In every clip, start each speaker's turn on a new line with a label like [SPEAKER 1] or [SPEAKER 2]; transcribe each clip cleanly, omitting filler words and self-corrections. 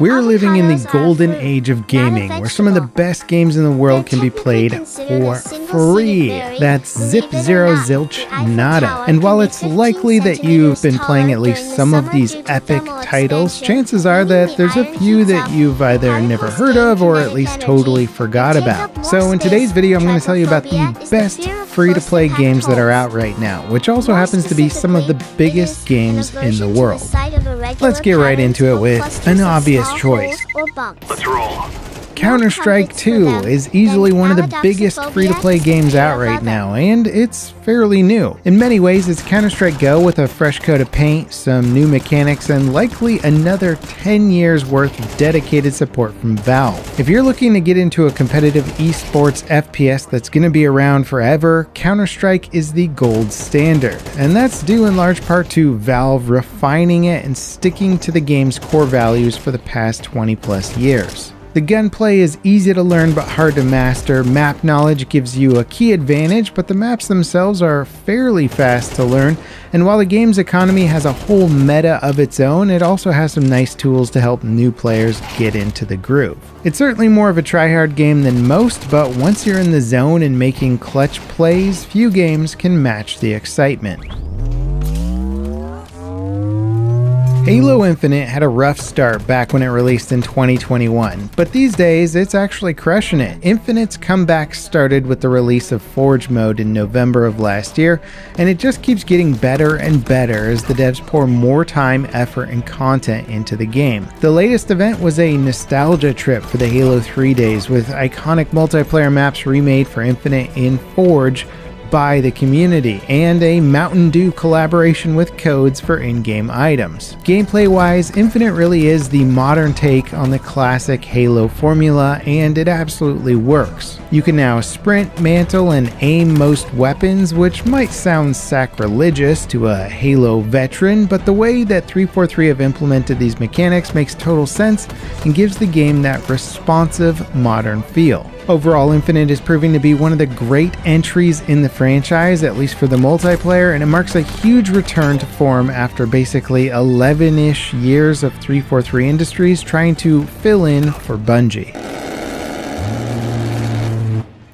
[SPEAKER 1] We're living in the golden age of gaming, where some of the best games in the world can be played for free. That's Zip Zero Zilch Nada. And while it's likely that you've been playing at least some of these epic titles, chances are that there's a few that you've either never heard of or at least totally forgot about. So in today's video, I'm going to tell you about the best free-to-play games that are out right now, which also happens to be some of the biggest games in the world. Let's get right into it with an obvious choice.
[SPEAKER 2] Let's roll.
[SPEAKER 1] Counter-Strike 2 is easily one of the biggest free-to-play games out right now, and it's fairly new. In many ways, it's Counter-Strike Go with a fresh coat of paint, some new mechanics, and likely another 10 years worth of dedicated support from Valve. If you're looking to get into a competitive esports FPS that's going to be around forever, Counter-Strike is the gold standard. And that's due in large part to Valve refining it and sticking to the game's core values for the past 20 plus years. The gunplay is easy to learn but hard to master. Map knowledge gives you a key advantage, but the maps themselves are fairly fast to learn. And while the game's economy has a whole meta of its own, it also has some nice tools to help new players get into the groove. It's certainly more of a try-hard game than most, but once you're in the zone and making clutch plays, few games can match the excitement. Halo Infinite had a rough start back when it released in 2021, but these days it's actually crushing it. Infinite's comeback started with the release of Forge mode in November of last year, and it just keeps getting better and better as the devs pour more time, effort, and content into the game. The latest event was a nostalgia trip for the Halo 3 days, with iconic multiplayer maps remade for Infinite in Forge by the community, and a Mountain Dew collaboration with codes for in-game items. Gameplay-wise, Infinite really is the modern take on the classic Halo formula, and it absolutely works. You can now sprint, mantle, and aim most weapons, which might sound sacrilegious to a Halo veteran, but the way that 343 have implemented these mechanics makes total sense and gives the game that responsive, modern feel. Overall, Infinite is proving to be one of the great entries in the franchise, at least for the multiplayer, and it marks a huge return to form after basically 11-ish years of 343 Industries trying to fill in for Bungie.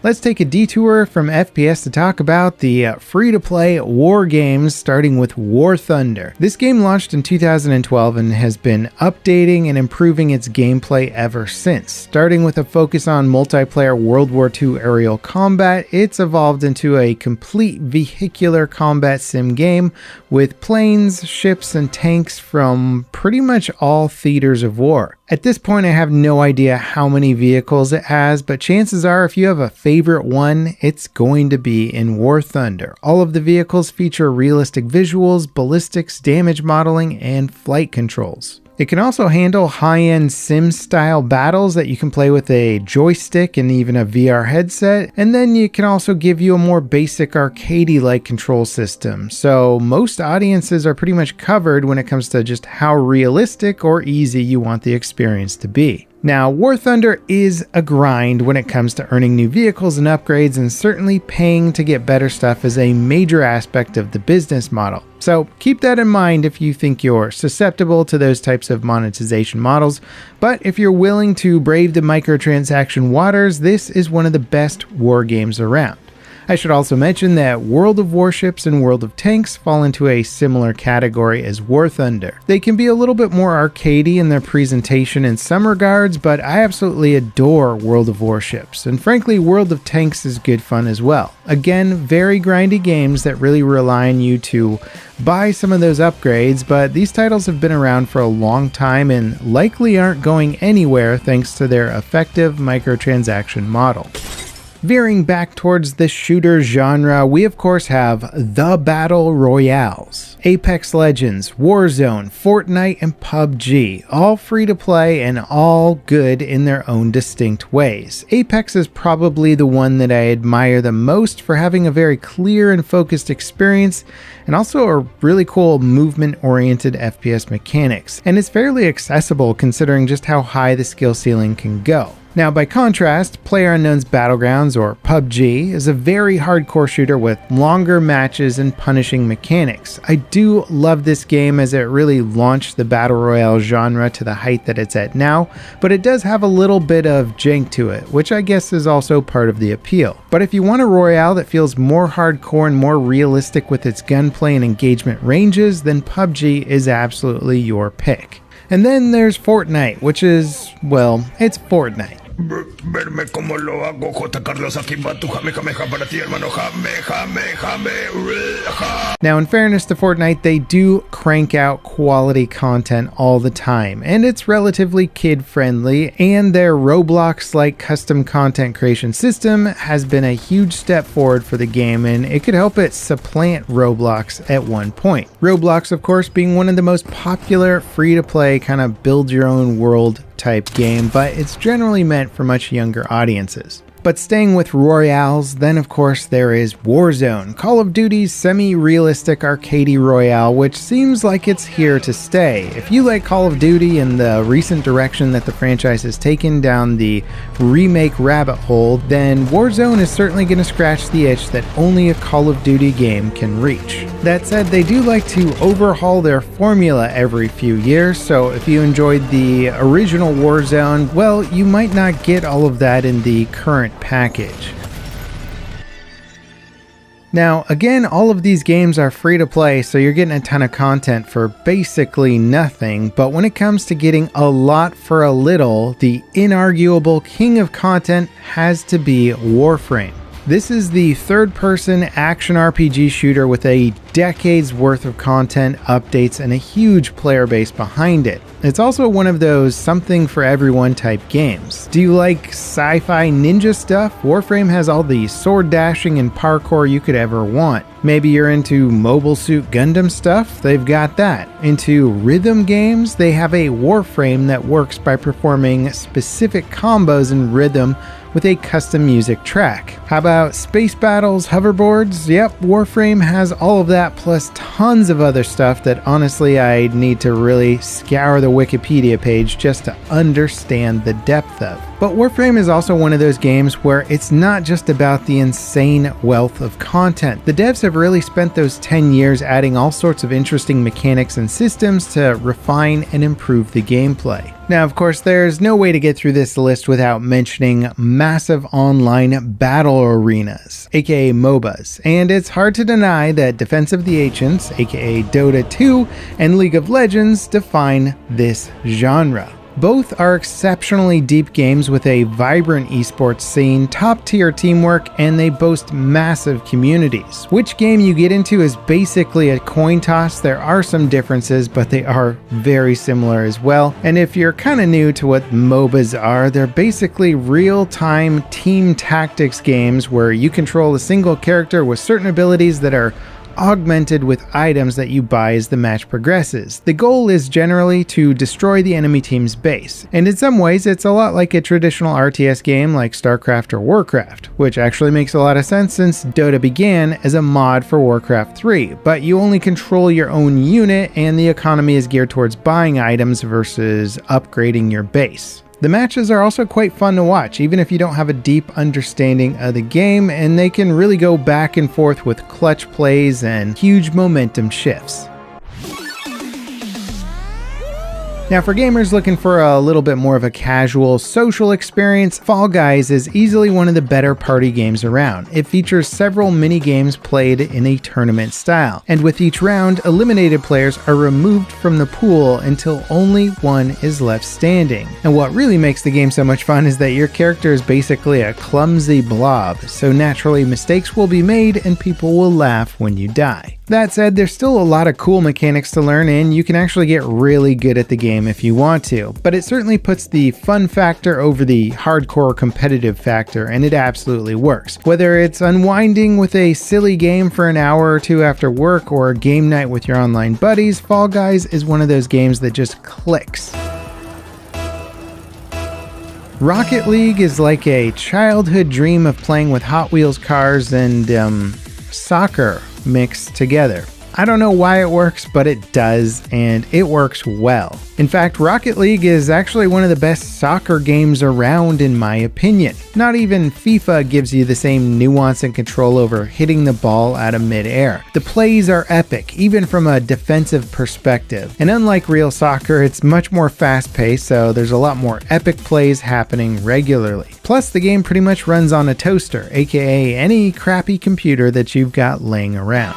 [SPEAKER 1] Let's take a detour from FPS to talk about the free-to-play war games, starting with War Thunder. This game launched in 2012 and has been updating and improving its gameplay ever since. Starting with a focus on multiplayer World War II aerial combat, it's evolved into a complete vehicular combat sim game with planes, ships, and tanks from pretty much all theaters of war. At this point, I have no idea how many vehicles it has, but chances are if you have a favorite one, it's going to be in War Thunder. All of the vehicles feature realistic visuals, ballistics, damage modeling, and flight controls. It can also handle high-end sim-style battles that you can play with a joystick and even a VR headset, and then it can also give you a more basic arcadey-like control system. So most audiences are pretty much covered when it comes to just how realistic or easy you want the experience to be. Now, War Thunder is a grind when it comes to earning new vehicles and upgrades, and certainly paying to get better stuff is a major aspect of the business model. So keep that in mind if you think you're susceptible to those types of monetization models. But if you're willing to brave the microtransaction waters, this is one of the best war games around. I should also mention that World of Warships and World of Tanks fall into a similar category as War Thunder. They can be a little bit more arcadey in their presentation in some regards, but I absolutely adore World of Warships, and frankly World of Tanks is good fun as well. Again, very grindy games that really rely on you to buy some of those upgrades, but these titles have been around for a long time and likely aren't going anywhere thanks to their effective microtransaction model. Veering back towards the shooter genre, we of course have the Battle Royales. Apex Legends, Warzone, Fortnite, and PUBG, all free to play and all good in their own distinct ways. Apex is probably the one that I admire the most for having a very clear and focused experience, and also a really cool movement-oriented FPS mechanics, and it's fairly accessible considering just how high the skill ceiling can go. Now, by contrast, PlayerUnknown's Battlegrounds, or PUBG, is a very hardcore shooter with longer matches and punishing mechanics. I do love this game as it really launched the Battle Royale genre to the height that it's at now, but it does have a little bit of jank to it, which I guess is also part of the appeal. But if you want a Royale that feels more hardcore and more realistic with its gunplay and engagement ranges, then PUBG is absolutely your pick. And then there's Fortnite, which is, well, it's Fortnite.
[SPEAKER 2] Verme como lo hago, J. Carlos, aquí va tu jameja para ti, hermano, jame.
[SPEAKER 1] Now, in fairness to Fortnite, they do crank out quality content all the time, and it's relatively kid-friendly, and their Roblox-like custom content creation system has been a huge step forward for the game, and it could help it supplant Roblox at one point. Roblox, of course, being one of the most popular free-to-play kind of build-your-own-world type game, but it's generally meant for much younger audiences. But staying with Royales, then of course there is Warzone, Call of Duty's semi-realistic arcadey royale, which seems like it's here to stay. If you like Call of Duty and the recent direction that the franchise has taken down the remake rabbit hole, then Warzone is certainly going to scratch the itch that only a Call of Duty game can reach. That said, they do like to overhaul their formula every few years, so if you enjoyed the original Warzone, well, you might not get all of that in the current package. Now, again, all of these games are free to play, so you're getting a ton of content for basically nothing, but when it comes to getting a lot for a little, the inarguable king of content has to be Warframe. This is the third-person action RPG shooter with a decade's worth of content, updates, and a huge player base behind it. It's also one of those something for everyone type games. Do you like sci-fi ninja stuff? Warframe has all the sword dashing and parkour you could ever want. Maybe you're into Mobile Suit Gundam stuff? They've got that. Into rhythm games? They have a Warframe that works by performing specific combos in rhythm with a custom music track. How about space battles, hoverboards? Yep, Warframe has all of that plus tons of other stuff that honestly I need to really scour the Wikipedia page just to understand the depth of. But Warframe is also one of those games where it's not just about the insane wealth of content. The devs have really spent those 10 years adding all sorts of interesting mechanics and systems to refine and improve the gameplay. Now, of course, there's no way to get through this list without mentioning massive online battle arenas, aka MOBAs, and it's hard to deny that Defense of the Ancients, aka Dota 2, and League of Legends define this genre. Both are exceptionally deep games with a vibrant esports scene, top-tier teamwork, and they boast massive communities. Which game you get into is basically a coin toss. There are some differences, but they are very similar as well. And if you're kind of new to what MOBAs are, they're basically real-time team tactics games where you control a single character with certain abilities that are augmented with items that you buy as the match progresses. The goal is generally to destroy the enemy team's base, and in some ways it's a lot like a traditional RTS game like StarCraft or Warcraft, which actually makes a lot of sense since Dota began as a mod for Warcraft 3, but you only control your own unit and the economy is geared towards buying items versus upgrading your base. The matches are also quite fun to watch, even if you don't have a deep understanding of the game, and they can really go back and forth with clutch plays and huge momentum shifts. Now, for gamers looking for a little bit more of a casual, social experience, Fall Guys is easily one of the better party games around. It features several mini-games played in a tournament style, and with each round, eliminated players are removed from the pool until only one is left standing. And what really makes the game so much fun is that your character is basically a clumsy blob, so naturally mistakes will be made and people will laugh when you die. That said, there's still a lot of cool mechanics to learn and you can actually get really good at the game if you want to, but it certainly puts the fun factor over the hardcore competitive factor, and it absolutely works. Whether it's unwinding with a silly game for an hour or two after work or a game night with your online buddies, Fall Guys is one of those games that just clicks. Rocket League is like a childhood dream of playing with Hot Wheels cars and soccer mixed together. I don't know why it works, but it does, and it works well. In fact, Rocket League is actually one of the best soccer games around in my opinion. Not even FIFA gives you the same nuance and control over hitting the ball out of midair. The plays are epic, even from a defensive perspective. And unlike real soccer, it's much more fast-paced, so there's a lot more epic plays happening regularly. Plus, the game pretty much runs on a toaster, aka any crappy computer that you've got laying around.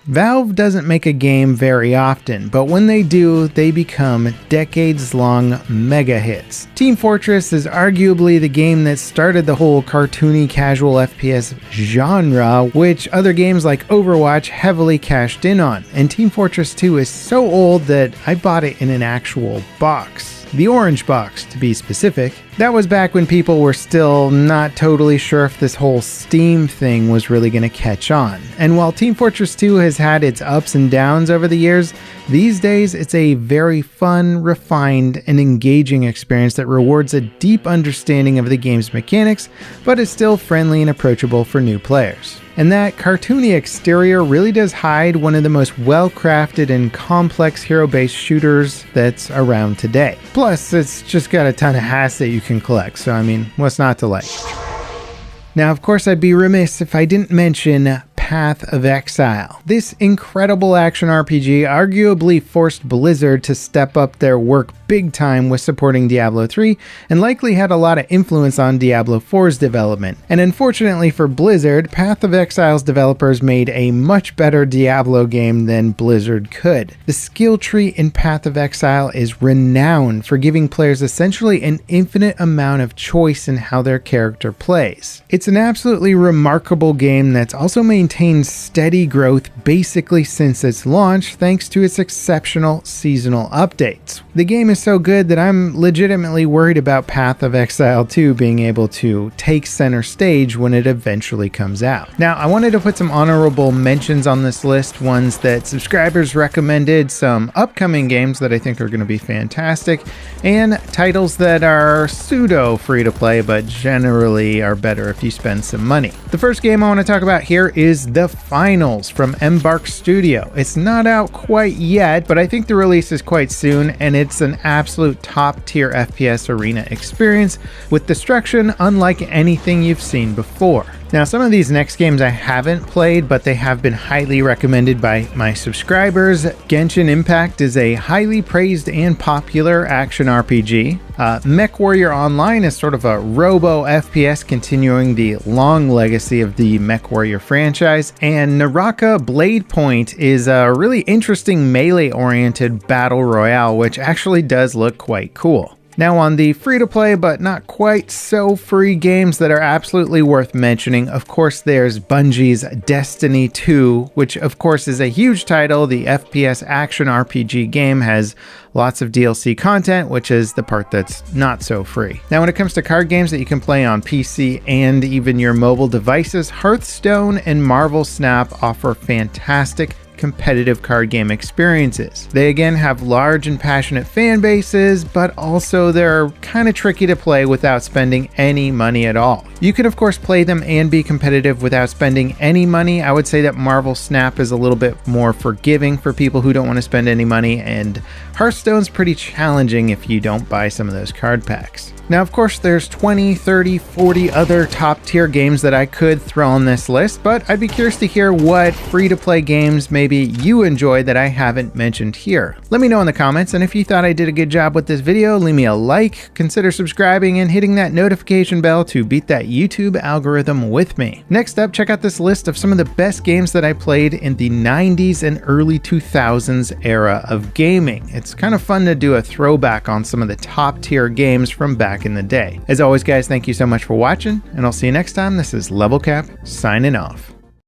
[SPEAKER 1] Valve doesn't make a game very often, but when they do, they become decades-long mega hits. Team Fortress is arguably the game that started the whole cartoony casual FPS genre, which other games like Overwatch heavily cashed in on, and Team Fortress 2 is so old that I bought it in an actual box. The orange box, to be specific. That was back when people were still not totally sure if this whole Steam thing was really going to catch on. And while Team Fortress 2 has had its ups and downs over the years, these days it's a very fun, refined, and engaging experience that rewards a deep understanding of the game's mechanics, but is still friendly and approachable for new players. And that cartoony exterior really does hide one of the most well-crafted and complex hero-based shooters that's around today. Plus, it's just got a ton of hats that you can collect, so I mean, what's not to like? Now, of course, I'd be remiss if I didn't mention Path of Exile. This incredible action RPG arguably forced Blizzard to step up their work big time with supporting Diablo 3 and likely had a lot of influence on Diablo 4's development. And unfortunately for Blizzard, Path of Exile's developers made a much better Diablo game than Blizzard could. The skill tree in Path of Exile is renowned for giving players essentially an infinite amount of choice in how their character plays. It's an absolutely remarkable game that's also maintained steady growth basically since its launch thanks to its exceptional seasonal updates. The game is so good that I'm legitimately worried about Path of Exile 2 being able to take center stage when it eventually comes out. Now, I wanted to put some honorable mentions on this list, ones that subscribers recommended, some upcoming games that I think are going to be fantastic, and titles that are pseudo free to play but generally are better if you spend some money. The first game I want to talk about here is The Finals from Embark Studio. It's not out quite yet, but I think the release is quite soon, and it's an absolute top-tier FPS arena experience with destruction unlike anything you've seen before. Now, some of these next games I haven't played, but they have been highly recommended by my subscribers. Genshin Impact is a highly praised and popular action RPG. MechWarrior Online is sort of a robo-FPS continuing the long legacy of the MechWarrior franchise. And Naraka Blade Point is a really interesting melee-oriented battle royale, which actually does look quite cool. Now, on the free-to-play but not quite so free games that are absolutely worth mentioning, of course there's Bungie's Destiny 2, which of course is a huge title. The FPS action RPG game has lots of DLC content, which is the part that's not so free. Now, when it comes to card games that you can play on PC and even your mobile devices, Hearthstone and Marvel Snap offer fantastic competitive card game experiences. They again have large and passionate fan bases, but also they're kind of tricky to play without spending any money at all. You can of course play them and be competitive without spending any money. I would say that Marvel Snap is a little bit more forgiving for people who don't want to spend any money, and Hearthstone's pretty challenging if you don't buy some of those card packs. Now, of course, there's 20, 30, 40 other top tier games that I could throw on this list, but I'd be curious to hear what free-to-play games maybe you enjoy that I haven't mentioned here. Let me know in the comments, and if you thought I did a good job with this video, leave me a like, consider subscribing, and hitting that notification bell to beat that YouTube algorithm with me. Next up, check out this list of some of the best games that I played in the 90s and early 2000s era of gaming. It's kind of fun to do a throwback on some of the top tier games from back in the day. As always, guys, thank you so much for watching, and I'll see you next time. This is Level Cap signing off.